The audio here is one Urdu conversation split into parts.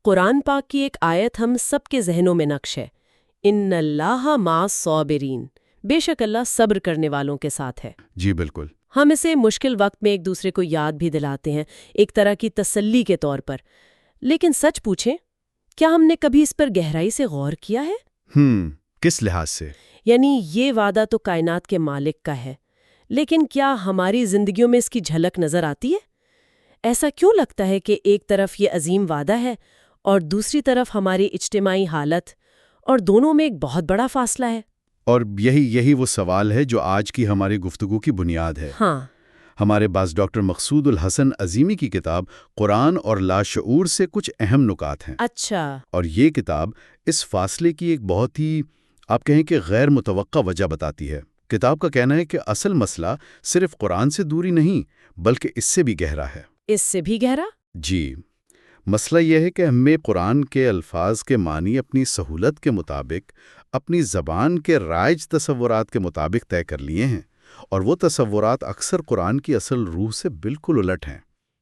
قرآن پاک کی ایک آیت ہم سب کے ذہنوں میں نقش ہے، ان اللہ مع الصابرین، بے شک اللہ صبر کرنے والوں کے ساتھ ہے۔ جی بالکل۔ ہم اسے مشکل وقت میں ایک دوسرے کو یاد بھی دلاتے ہیں، ایک طرح کی تسلی کے طور پر۔ لیکن سچ پوچھیں، کیا ہم نے کبھی اس پر گہرائی سے غور کیا ہے؟ کس لحاظ سے؟ یعنی یہ وعدہ تو کائنات کے مالک کا ہے، لیکن کیا ہماری زندگیوں میں اس کی جھلک نظر آتی ہے؟ ایسا کیوں لگتا ہے کہ ایک طرف یہ عظیم وعدہ ہے اور دوسری طرف ہماری اجتماعی حالت، اور دونوں میں ایک بہت بڑا فاصلہ ہے؟ اور یہی وہ سوال ہے جو آج کی ہماری گفتگو کی بنیاد ہے۔ ہاں، ہمارے پاس ڈاکٹر مقصود الحسن عظیمی کی کتاب قرآن اور لاشعور سے کچھ اہم نکات ہیں۔ اچھا۔ اور یہ کتاب اس فاصلے کی ایک بہت ہی، آپ کہیں کہ غیر متوقع وجہ بتاتی ہے۔ کتاب کا کہنا ہے کہ اصل مسئلہ صرف قرآن سے دوری نہیں، بلکہ اس سے بھی گہرا ہے۔ اس سے بھی گہرا؟ جی، مسئلہ یہ ہے کہ ہمیں قرآن کے الفاظ کے معنی اپنی سہولت کے مطابق، اپنی زبان کے رائج تصورات کے مطابق طے کر لیے ہیں، اور وہ تصورات اکثر قرآن کی اصل روح سے بالکل الٹ ہیں۔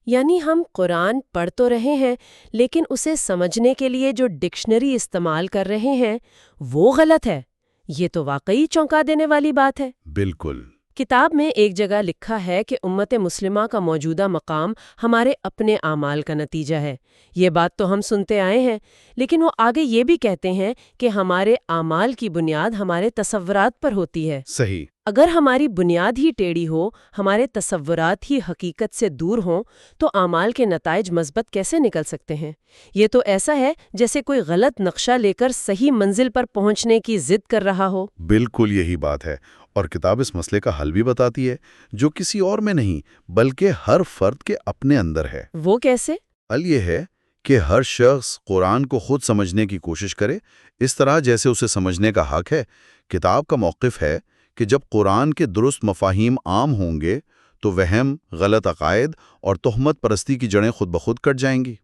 یعنی ہم قرآن پڑھ تو رہے ہیں، لیکن اسے سمجھنے کے لیے جو ڈکشنری استعمال کر رہے ہیں وہ غلط ہے۔ یہ تو واقعی چونکا دینے والی بات ہے۔ بالکل۔ کتاب میں ایک جگہ لکھا ہے کہ امت مسلمہ کا موجودہ مقام ہمارے اپنے اعمال کا نتیجہ ہے۔ یہ بات تو ہم سنتے آئے ہیں، لیکن وہ آگے یہ بھی کہتے ہیں کہ ہمارے اعمال کی بنیاد ہمارے تصورات پر ہوتی ہے۔ صحیح۔ اگر ہماری بنیاد ہی ٹیڑھی ہو، ہمارے تصورات ہی حقیقت سے دور ہوں، تو اعمال کے نتائج مثبت کیسے نکل سکتے ہیں؟ یہ تو ایسا ہے جیسے کوئی غلط نقشہ لے کر صحیح منزل پر پہنچنے کی ضد کر رہا ہو۔ بالکل یہی بات ہے، اور کتاب اس مسئلے کا حل بھی بتاتی ہے، جو کسی اور میں نہیں بلکہ ہر فرد کے اپنے اندر ہے۔ وہ کیسے؟ حل یہ ہے کہ ہر شخص قرآن کو خود سمجھنے کی کوشش کرے، اس طرح جیسے اسے سمجھنے کا حق ہے۔ کتاب کا موقف ہے کہ جب قرآن کے درست مفاہیم عام ہوں گے تو وہم، غلط عقائد اور تہمت پرستی کی جڑیں خود بخود کٹ جائیں گی۔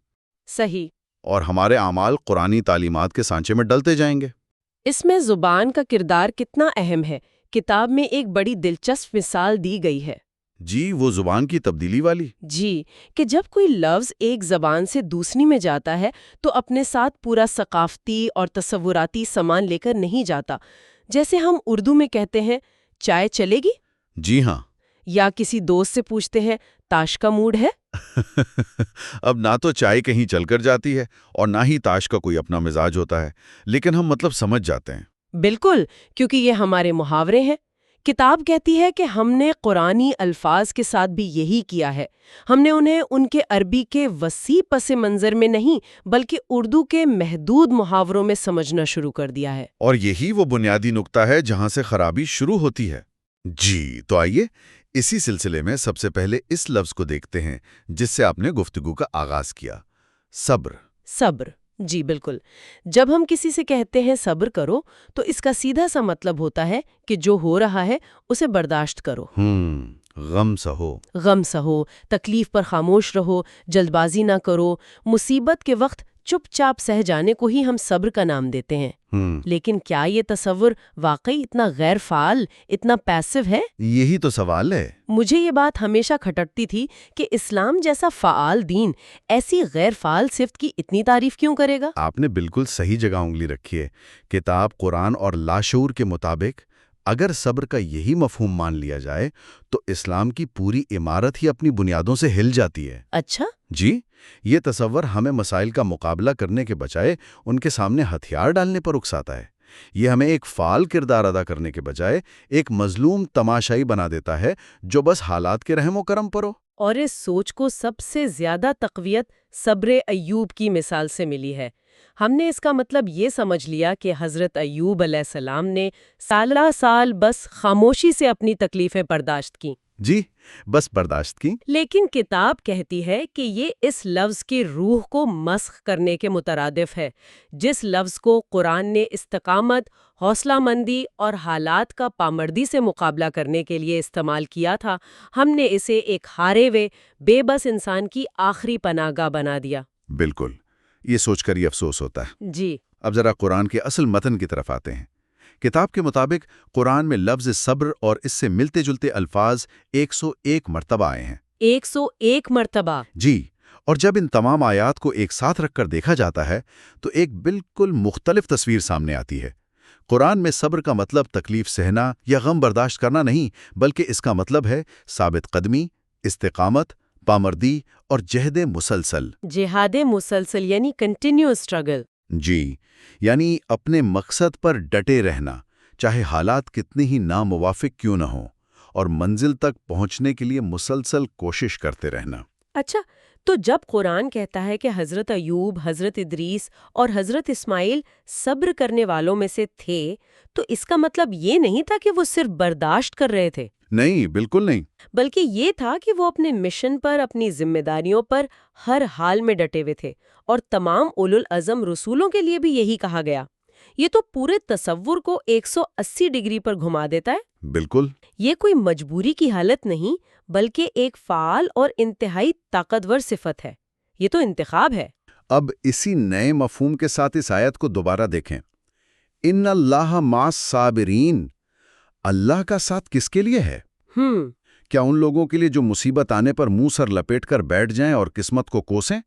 صحیح۔ اور ہمارے اعمال قرآنی تعلیمات کے سانچے میں ڈلتے جائیں گے۔ اس میں زبان کا کردار کتنا اہم ہے؟ کتاب میں ایک بڑی دلچسپ مثال دی گئی ہے۔ جی، وہ زبان کی تبدیلی والی؟ جی، کہ جب کوئی لفظ ایک زبان سے دوسری میں جاتا ہے تو اپنے ساتھ پورا ثقافتی اور تصوراتی سامان لے کر نہیں جاتا۔ جیسے ہم اردو میں کہتے ہیں چائے چلے گی؟ جی ہاں۔ یا کسی دوست سے پوچھتے ہیں تاش کا موڈ ہے؟ اب نہ تو چائے کہیں چل کر جاتی ہے اور نہ ہی تاش کا کوئی اپنا مزاج ہوتا ہے، لیکن ہم مطلب سمجھ جاتے ہیں۔ بالکل، کیونکہ یہ ہمارے محاورے ہیں۔ کتاب کہتی ہے کہ ہم نے قرآنی الفاظ کے ساتھ بھی یہی کیا ہے۔ ہم نے انہیں ان کے عربی کے وسیع پس منظر میں نہیں بلکہ اردو کے محدود محاوروں میں سمجھنا شروع کر دیا ہے۔ اور یہی وہ بنیادی نقطہ ہے جہاں سے خرابی شروع ہوتی ہے۔ جی، تو آئیے اسی سلسلے میں سب سے پہلے اس لفظ کو دیکھتے ہیں جس سے آپ نے گفتگو کا آغاز کیا، صبر۔ صبر، جی بالکل۔ جب ہم کسی سے کہتے ہیں صبر کرو تو اس کا سیدھا سا مطلب ہوتا ہے کہ جو ہو رہا ہے اسے برداشت کرو۔ غم سہو۔ غم سہو، تکلیف پر خاموش رہو، جلد بازی نہ کرو۔ مصیبت کے وقت چپ چاپ سہ جانے کو ہی ہم صبر کا نام دیتے ہیں۔ لیکن کیا یہ تصور واقعی اتنا غیر فعال، اتنا پیسو ہے؟ یہی تو سوال ہے۔ مجھے یہ بات ہمیشہ کھٹکتی تھی کہ اسلام جیسا فعال دین ایسی غیر فعال صفت کی اتنی تعریف کیوں کرے گا؟ آپ نے بالکل صحیح جگہ انگلی رکھی ہے۔ کتاب قرآن اور لاشعور کے مطابق اگر صبر کا یہی مفہوم مان لیا جائے تو اسلام کی پوری عمارت ہی اپنی بنیادوں سے ہل جاتی ہے۔ اچھا؟ جی، یہ تصور ہمیں مسائل کا مقابلہ کرنے کے بجائے ان کے سامنے ہتھیار ڈالنے پر اکساتا ہے۔ یہ ہمیں ایک فعال کردار ادا کرنے کے بجائے ایک مظلوم تماشائی بنا دیتا ہے جو بس حالات کے رحم و کرم پر ہو۔ اور اس سوچ کو سب سے زیادہ تقویت صبر ایوب کی مثال سے ملی ہے۔ ہم نے اس کا مطلب یہ سمجھ لیا کہ حضرت ایوب علیہ السلام نے سالہ سال بس خاموشی سے اپنی تکلیفیں برداشت کیں۔ جی، بس برداشت کی۔ لیکن کتاب کہتی ہے کہ یہ اس لفظ کی روح کو مسخ کرنے کے مترادف ہے۔ جس لفظ کو قرآن نے استقامت، حوصلہ مندی اور حالات کا پامردی سے مقابلہ کرنے کے لیے استعمال کیا تھا، ہم نے اسے ایک ہارے ہوئے بے بس انسان کی آخری پناہ گاہ بنا دیا۔ بالکل، یہ سوچ کر یہ افسوس ہوتا ہے۔ جی، اب ذرا قرآن کے اصل متن کی طرف آتے ہیں۔ کتاب کے مطابق قرآن میں لفظ صبر اور اس سے ملتے جلتے الفاظ 101 مرتبہ آئے ہیں۔ 101 مرتبہ؟ جی، اور جب ان تمام آیات کو ایک ساتھ رکھ کر دیکھا جاتا ہے تو ایک بالکل مختلف تصویر سامنے آتی ہے۔ قرآن میں صبر کا مطلب تکلیف سہنا یا غم برداشت کرنا نہیں، بلکہ اس کا مطلب ہے ثابت قدمی، استقامت، پامردی اور جہد مسلسل۔ جہاد مسلسل یعنی کنٹینیو اسٹرگل۔ جی، یعنی اپنے مقصد پر ڈٹے رہنا، چاہے حالات کتنی ہی ناموافق کیوں نہ ہوں، اور منزل تک پہنچنے کے لیے مسلسل کوشش کرتے رہنا۔ اچھا، تو جب قرآن کہتا ہے کہ حضرت ایوب، حضرت ادریس اور حضرت اسماعیل صبر کرنے والوں میں سے تھے، تو اس کا مطلب یہ نہیں تھا کہ وہ صرف برداشت کر رہے تھے، نہیں، بالکل نہیں۔ بلکہ یہ تھا کہ وہ اپنے مشن پر، اپنی ذمہ داریوں پر ہر حال میں ڈٹے ہوئے تھے، اور تمام اولو العزم رسولوں کے لیے بھی یہی کہا گیا۔ یہ تو پورے تصور کو 180 ڈگری پر گھما دیتا ہے۔ بالکل۔ یہ کوئی مجبوری کی حالت نہیں، بلکہ ایک فعال اور انتہائی طاقتور صفت ہے۔ یہ تو انتخاب ہے۔ اب اسی نئے مفہوم کے ساتھ اس آیت کو دوبارہ دیکھیں۔ ان اللہ مع الصابرین، اللہ کا ساتھ کس کے لیے ہے؟ کیا ان لوگوں کے لیے جو مصیبت آنے پر منہ سر لپیٹ کر بیٹھ جائیں اور قسمت کو کوسیں؟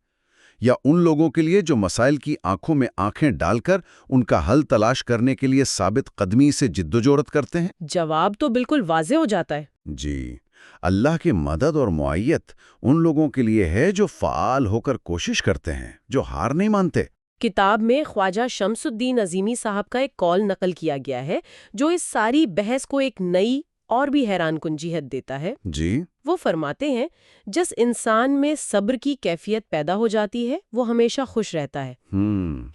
یا ان لوگوں کے لیے جو مسائل کی آنکھوں میں آنکھیں ڈال کر ان کا حل تلاش کرنے کے لیے ثابت قدمی سے جدوجہد کرتے ہیں؟ جواب تو بالکل واضح ہو جاتا ہے۔ جی، اللہ کی مدد اور معیت ان لوگوں کے لیے ہے جو فعال ہو کر کوشش کرتے ہیں، جو ہار نہیں مانتے۔ کتاب میں خواجہ شمس الدین عظیمی صاحب کا ایک قول نقل کیا گیا ہے جو اس ساری بحث کو ایک نئی اور بھی حیران کن جہت دیتا ہے۔ جی، وہ فرماتے ہیں، جس انسان میں صبر کی کیفیت پیدا ہو جاتی ہے وہ ہمیشہ خوش رہتا ہے۔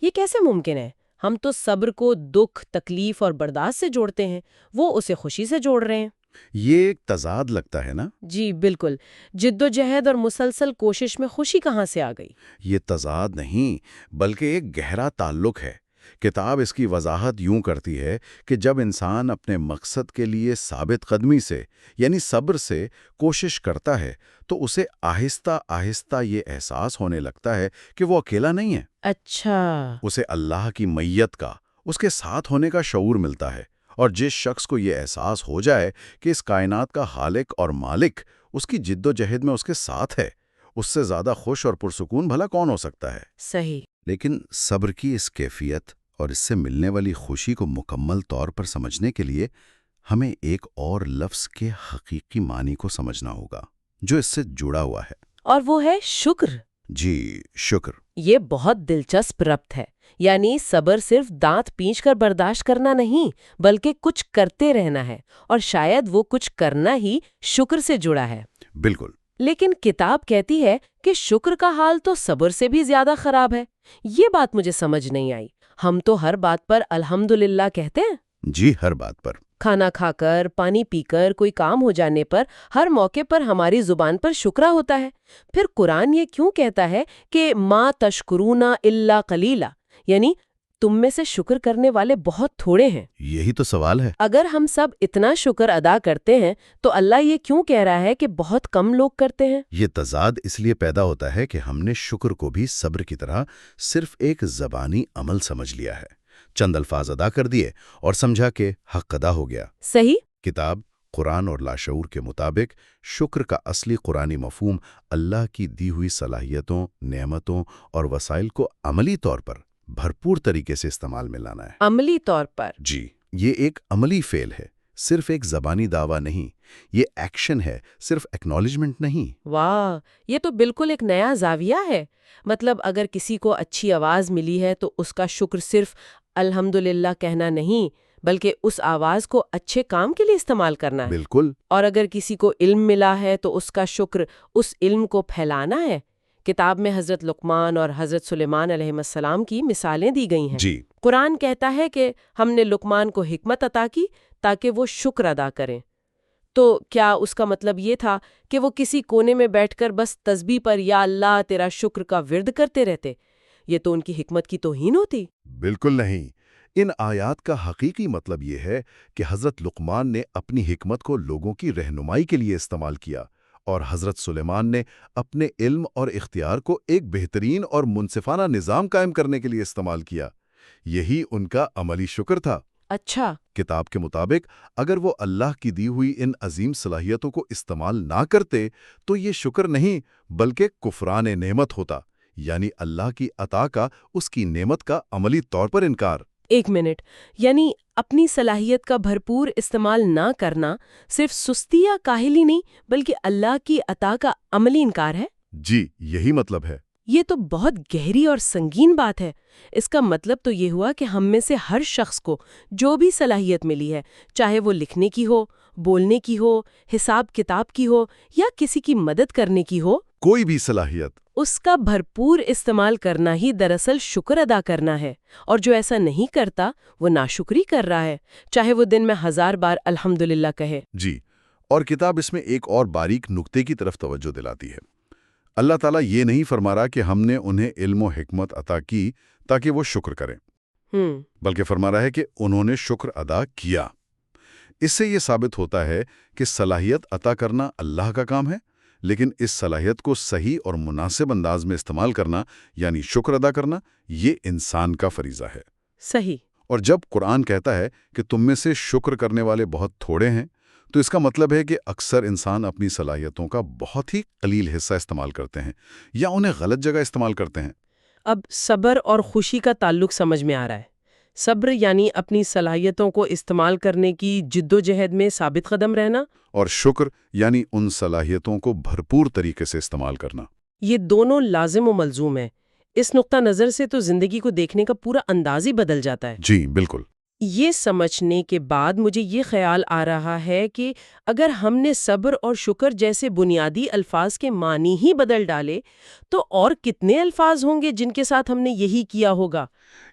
یہ کیسے ممکن ہے؟ ہم تو صبر کو دکھ، تکلیف اور برداشت سے جوڑتے ہیں، وہ اسے خوشی سے جوڑ رہے ہیں۔ یہ ایک تضاد لگتا ہے نا؟ جی بالکل، جد و جہد اور مسلسل کوشش میں خوشی کہاں سے آ گئی؟ یہ تضاد نہیں، بلکہ ایک گہرا تعلق ہے۔ کتاب اس کی وضاحت یوں کرتی ہے کہ جب انسان اپنے مقصد کے لیے ثابت قدمی سے، یعنی صبر سے کوشش کرتا ہے، تو اسے آہستہ آہستہ یہ احساس ہونے لگتا ہے کہ وہ اکیلا نہیں ہے۔ اچھا۔ اسے اللہ کی معیت کا، اس کے ساتھ ہونے کا شعور ملتا ہے، اور جس شخص کو یہ احساس ہو جائے کہ اس کائنات کا خالق اور مالک اس کی جد و جہد میں اس کے ساتھ ہے، اس سے زیادہ خوش اور پرسکون بھلا کون ہو سکتا ہے؟ صحیح۔ لیکن صبر کی اس کیفیت اور اس سے ملنے والی خوشی کو مکمل طور پر سمجھنے کے لیے ہمیں ایک اور لفظ کے حقیقی معنی کو سمجھنا ہوگا جو اس سے جڑا ہوا ہے، اور وہ ہے شکر۔ جی، شکر۔ یہ بہت دلچسپ ربط ہے، یعنی صبر صرف دانت پینچ کر برداشت کرنا نہیں، بلکہ کچھ کرتے رہنا ہے، اور شاید وہ کچھ کرنا ہی شکر سے جڑا ہے۔ بالکل۔ لیکن کتاب کہتی ہے کہ شکر کا حال تو صبر سے بھی زیادہ خراب ہے۔ یہ بات مجھے سمجھ نہیں آئی۔ ہم تو ہر بات پر الحمدللہ کہتے ہیں۔ جی، ہر بات پر۔ کھانا کھا کر، پانی پی کر، کوئی کام ہو جانے پر، ہر موقع پر ہماری زبان پر شکرہ ہوتا ہے۔ پھر قرآن یہ کیوں کہتا ہے کہ ما تشکرون الا قلیلا، یعنی تم میں سے شکر کرنے والے بہت تھوڑے ہیں؟ یہی تو سوال ہے۔ اگر ہم سب اتنا شکر ادا کرتے ہیں تو اللہ یہ کیوں کہہ رہا ہے کہ بہت کم لوگ کرتے ہیں؟ یہ تضاد اس لیے پیدا ہوتا ہے کہ ہم نے شکر کو بھی صبر کی طرح صرف ایک زبانی عمل سمجھ لیا ہے، چند الفاظ ادا کر دیے اور سمجھا کہ حق ادا ہو گیا۔ صحیح۔ کتاب قرآن اور لاشعور کے مطابق شکر کا اصلی قرآنی مفہوم اللہ کی دی ہوئی صلاحیتوں، نعمتوں اور وسائل کو عملی طور پر بھرپور طریقے سے استعمال میں لانا ہے۔ عملی طور پر؟ جی، یہ ایک عملی فعل ہے، صرف ایک زبانی دعویٰ نہیں، یہ ایکشن ہے، صرف ایکنالجمنٹ نہیں۔ واہ، یہ تو بالکل ایک نیا زاویہ ہے۔ مطلب اگر کسی کو اچھی آواز ملی ہے تو اس کا شکر صرف الحمدللہ کہنا نہیں، بلکہ اس آواز کو اچھے کام کے لیے استعمال کرنا ہے۔ بالکل۔ اور اگر کسی کو علم ملا ہے تو اس کا شکر اس علم کو پھیلانا ہے۔ کتاب میں حضرت لقمان اور حضرت سلیمان علیہ السلام کی مثالیں دی گئی ہیں۔ جی، قرآن کہتا ہے کہ ہم نے لقمان کو حکمت عطا کی تاکہ وہ شکر ادا کریں۔ تو کیا اس کا مطلب یہ تھا کہ وہ کسی کونے میں بیٹھ کر بس تسبیح پر یا اللہ تیرا شکر کا ورد کرتے رہتے؟ یہ تو ان کی حکمت کی توہین ہوتی۔ بالکل نہیں۔ ان آیات کا حقیقی مطلب یہ ہے کہ حضرت لقمان نے اپنی حکمت کو لوگوں کی رہنمائی کے لیے استعمال کیا، اور حضرت سلیمان نے اپنے علم اور اختیار کو ایک بہترین اور منصفانہ نظام قائم کرنے کے لیے استعمال کیا۔ یہی ان کا عملی شکر تھا۔ اچھا، کتاب کے مطابق اگر وہ اللہ کی دی ہوئی ان عظیم صلاحیتوں کو استعمال نہ کرتے تو یہ شکر نہیں بلکہ کفران نعمت ہوتا، یعنی اللہ کی عطا کا، اس کی نعمت کا عملی طور پر انکار۔ ایک منٹ، یعنی اپنی صلاحیت کا بھرپور استعمال نہ کرنا صرف سستی یا کاہلی نہیں بلکہ اللہ کی عطا کا عملی انکار ہے؟ جی، یہی مطلب ہے۔ یہ تو بہت گہری اور سنگین بات ہے۔ اس کا مطلب تو یہ ہوا کہ ہم میں سے ہر شخص کو جو بھی صلاحیت ملی ہے، چاہے وہ لکھنے کی ہو، بولنے کی ہو، حساب کتاب کی ہو یا کسی کی مدد کرنے کی ہو، کوئی بھی صلاحیت اس کا بھرپور استعمال کرنا ہی دراصل شکر ادا کرنا ہے، اور جو ایسا نہیں کرتا وہ ناشکری کر رہا ہے، چاہے وہ دن میں 1000 بار الحمدللہ کہے۔ جی، اور کتاب اس میں ایک اور باریک نکتے کی طرف توجہ دلاتی ہے۔ اللہ تعالیٰ یہ نہیں فرما رہا کہ ہم نے انہیں علم و حکمت عطا کی تاکہ وہ شکر کریں، بلکہ فرما رہا ہے کہ انہوں نے شکر ادا کیا۔ اس سے یہ ثابت ہوتا ہے کہ صلاحیت عطا کرنا اللہ کا کام ہے، لیکن اس صلاحیت کو صحیح اور مناسب انداز میں استعمال کرنا، یعنی شکر ادا کرنا، یہ انسان کا فریضہ ہے۔ صحیح۔ اور جب قرآن کہتا ہے کہ تم میں سے شکر کرنے والے بہت تھوڑے ہیں، تو اس کا مطلب ہے کہ اکثر انسان اپنی صلاحیتوں کا بہت ہی قلیل حصہ استعمال کرتے ہیں یا انہیں غلط جگہ استعمال کرتے ہیں۔ اب صبر اور خوشی کا تعلق سمجھ میں آ رہا ہے۔ صبر یعنی اپنی صلاحیتوں کو استعمال کرنے کی جد و جہد میں ثابت قدم رہنا، اور شکر یعنی ان صلاحیتوں کو بھرپور طریقے سے استعمال کرنا۔ یہ دونوں لازم و ملزوم ہیں۔ اس نقطہ نظر سے تو زندگی کو دیکھنے کا پورا انداز ہی بدل جاتا ہے۔ جی بالکل۔ یہ سمجھنے کے بعد مجھے یہ خیال آ رہا ہے کہ اگر ہم نے صبر اور شکر جیسے بنیادی الفاظ کے معنی ہی بدل ڈالے تو اور کتنے الفاظ ہوں گے جن کے ساتھ ہم نے یہی کیا ہوگا؟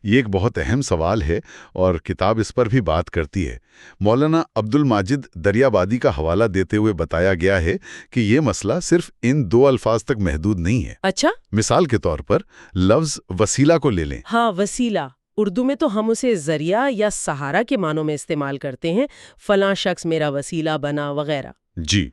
یہ ایک بہت اہم سوال ہے اور کتاب اس پر بھی بات کرتی ہے۔ مولانا عبد الماجد دریابادی کا حوالہ دیتے ہوئے بتایا گیا ہے کہ یہ مسئلہ صرف ان 2 الفاظ تک محدود نہیں ہے۔ اچھا؟ مثال کے طور پر لفظ وسیلہ کو لے لیں۔ ہاں، وسیلہ۔ اردو میں تو ہم اسے ذریعہ یا سہارا کے معنوں میں استعمال کرتے ہیں، فلاں شخص میرا وسیلہ بنا وغیرہ۔ جی،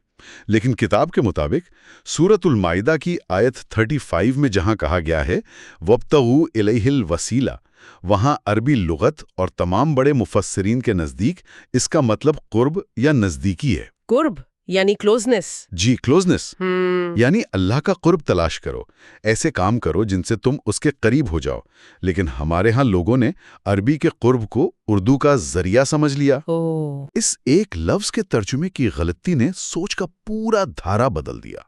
لیکن کتاب کے مطابق سورۃ المائدہ کی آیت 35 میں جہاں کہا گیا ہے وَابْتَغُوا إِلَيْهِ الْوَسِيلَةَ، وہاں عربی لغت اور تمام بڑے مفسرین کے نزدیک اس کا مطلب قرب یا نزدیکی ہے۔ قرب یعنی کلوزنس۔ جی، کلوزنس، یعنی اللہ کا قرب تلاش کرو، ایسے کام کرو جن سے تم اس کے قریب ہو جاؤ۔ لیکن ہمارے ہاں لوگوں نے عربی کے قرب کو اردو کا ذریعہ سمجھ لیا۔ اس ایک لفظ کے ترجمے کی غلطی نے سوچ کا پورا دھارا بدل دیا۔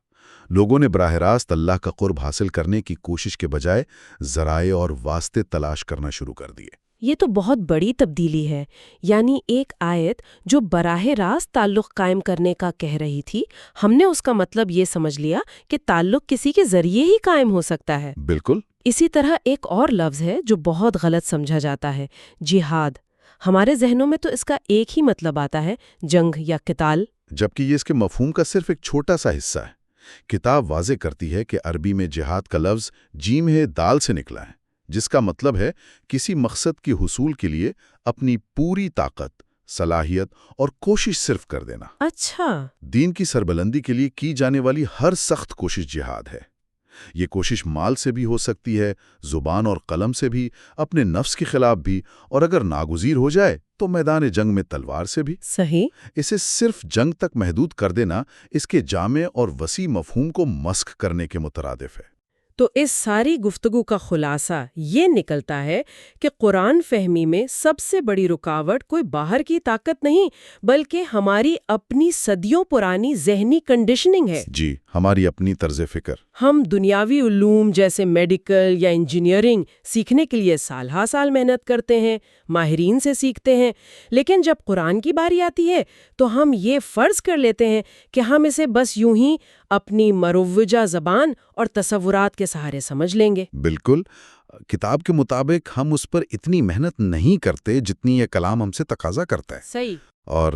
لوگوں نے براہ راست اللہ کا قرب حاصل کرنے کی کوشش کے بجائے ذرائع اور واسطے تلاش کرنا شروع کر دیے۔ یہ تو بہت بڑی تبدیلی ہے، یعنی ایک آیت جو براہ راست تعلق قائم کرنے کا کہہ رہی تھی، ہم نے اس کا مطلب یہ سمجھ لیا کہ تعلق کسی کے ذریعے ہی قائم ہو سکتا ہے۔ بالکل۔ اسی طرح ایک اور لفظ ہے جو بہت غلط سمجھا جاتا ہے، جہاد۔ ہمارے ذہنوں میں تو اس کا ایک ہی مطلب آتا ہے، جنگ یا قتال، جبکہ یہ اس کے مفہوم کا صرف ایک چھوٹا سا حصہ ہے۔ کتاب واضح کرتی ہے کہ عربی میں جہاد کا لفظ جیم ہے دال سے نکلا ہے، جس کا مطلب ہے کسی مقصد کی حصول کے لیے اپنی پوری طاقت، صلاحیت اور کوشش صرف کر دینا۔ اچھا۔ دین کی سربلندی کے لیے کی جانے والی ہر سخت کوشش جہاد ہے۔ یہ کوشش مال سے بھی ہو سکتی ہے، زبان اور قلم سے بھی، اپنے نفس کے خلاف بھی، اور اگر ناگزیر ہو جائے تو میدان جنگ میں تلوار سے بھی۔ صحیح۔ اسے صرف جنگ تک محدود کر دینا اس کے جامع اور وسیع مفہوم کو مسخ کرنے کے مترادف ہے۔ تو اس ساری گفتگو کا خلاصہ یہ نکلتا ہے کہ قرآن فہمی میں سب سے بڑی رکاوٹ کوئی باہر کی طاقت نہیں بلکہ ہماری اپنی صدیوں پرانی ذہنی کنڈیشننگ ہے۔ جی، ہماری اپنی طرز فکر۔ ہم دنیاوی علوم جیسے میڈیکل یا انجینئرنگ سیکھنے کے لیے سال ہا سال محنت کرتے ہیں، ماہرین سے سیکھتے ہیں، لیکن جب قرآن کی باری آتی ہے تو ہم یہ فرض کر لیتے ہیں کہ ہم اسے بس یوں ہی اپنی مروجہ زبان اور تصورات کے سہارے سمجھ لیں گے۔ بالکل۔ کتاب کے مطابق ہم اس پر اتنی محنت نہیں کرتے جتنی یہ کلام ہم سے تقاضا کرتا ہے۔ صحیح۔ اور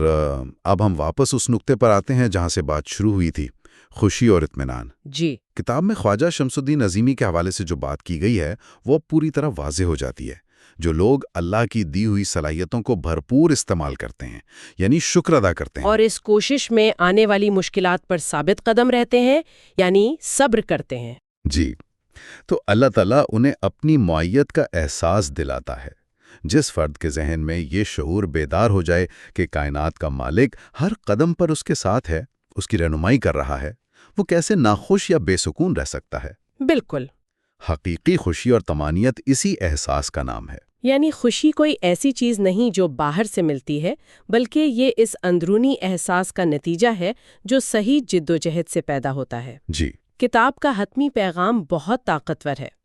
اب ہم واپس اس نقطے پر آتے ہیں جہاں سے بات شروع ہوئی تھی، خوشی اور اطمینان۔ جی۔ کتاب میں خواجہ شمس الدین عظیمی کے حوالے سے جو بات کی گئی ہے وہ پوری طرح واضح ہو جاتی ہے۔ جو لوگ اللہ کی دی ہوئی صلاحیتوں کو بھرپور استعمال کرتے ہیں، یعنی شکر ادا کرتے ہیں، اور اس کوشش میں آنے والی مشکلات پر ثابت قدم رہتے ہیں، یعنی صبر کرتے ہیں، جی، تو اللہ تعالیٰ انہیں اپنی معیت کا احساس دلاتا ہے۔ جس فرد کے ذہن میں یہ شعور بیدار ہو جائے کہ کائنات کا مالک ہر قدم پر اس کے ساتھ ہے، اس کی رہنمائی کر رہا ہے، وہ کیسے ناخوش یا بے سکون رہ سکتا ہے؟ بالکل۔ حقیقی خوشی اور طمانینت اسی احساس کا نام ہے۔ یعنی خوشی کوئی ایسی چیز نہیں جو باہر سے ملتی ہے، بلکہ یہ اس اندرونی احساس کا نتیجہ ہے جو صحیح جدوجہد سے پیدا ہوتا ہے۔ جی، کتاب کا حتمی پیغام بہت طاقتور ہے۔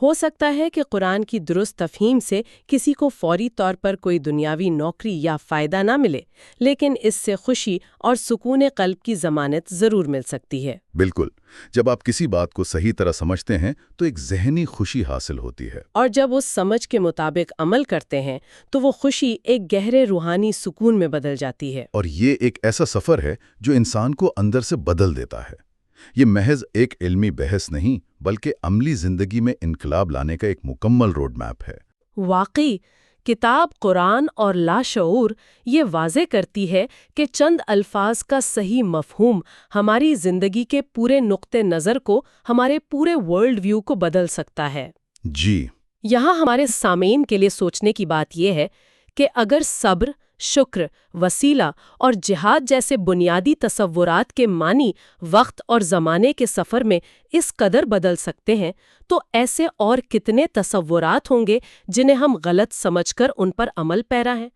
ہو سکتا ہے کہ قرآن کی درست تفہیم سے کسی کو فوری طور پر کوئی دنیاوی نوکری یا فائدہ نہ ملے، لیکن اس سے خوشی اور سکون قلب کی ضمانت ضرور مل سکتی ہے۔ بالکل۔ جب آپ کسی بات کو صحیح طرح سمجھتے ہیں تو ایک ذہنی خوشی حاصل ہوتی ہے، اور جب اس سمجھ کے مطابق عمل کرتے ہیں تو وہ خوشی ایک گہرے روحانی سکون میں بدل جاتی ہے۔ اور یہ ایک ایسا سفر ہے جو انسان کو اندر سے بدل دیتا ہے۔ یہ محض ایک علمی بحث نہیں بلکہ عملی زندگی میں انقلاب لانے کا ایک مکمل روڈ میپ ہے۔ واقعی کتاب قرآن اور لاشعور یہ واضح کرتی ہے کہ چند الفاظ کا صحیح مفہوم ہماری زندگی کے پورے نقطہ نظر کو، ہمارے پورے ورلڈ ویو کو بدل سکتا ہے۔ جی، یہاں ہمارے سامعین کے لیے سوچنے کی بات یہ ہے کہ اگر صبر، شکر، وسیلہ اور جہاد جیسے بنیادی تصورات کے معنی وقت اور زمانے کے سفر میں اس قدر بدل سکتے ہیں، تو ایسے اور کتنے تصورات ہوں گے جنہیں ہم غلط سمجھ کر ان پر عمل پیرا ہیں۔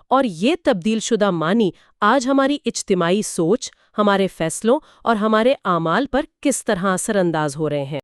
اور یہ تبدیل شدہ معنی آج ہماری اجتماعی سوچ، ہمارے فیصلوں اور ہمارے اعمال پر کس طرح اثر انداز ہو رہے ہیں۔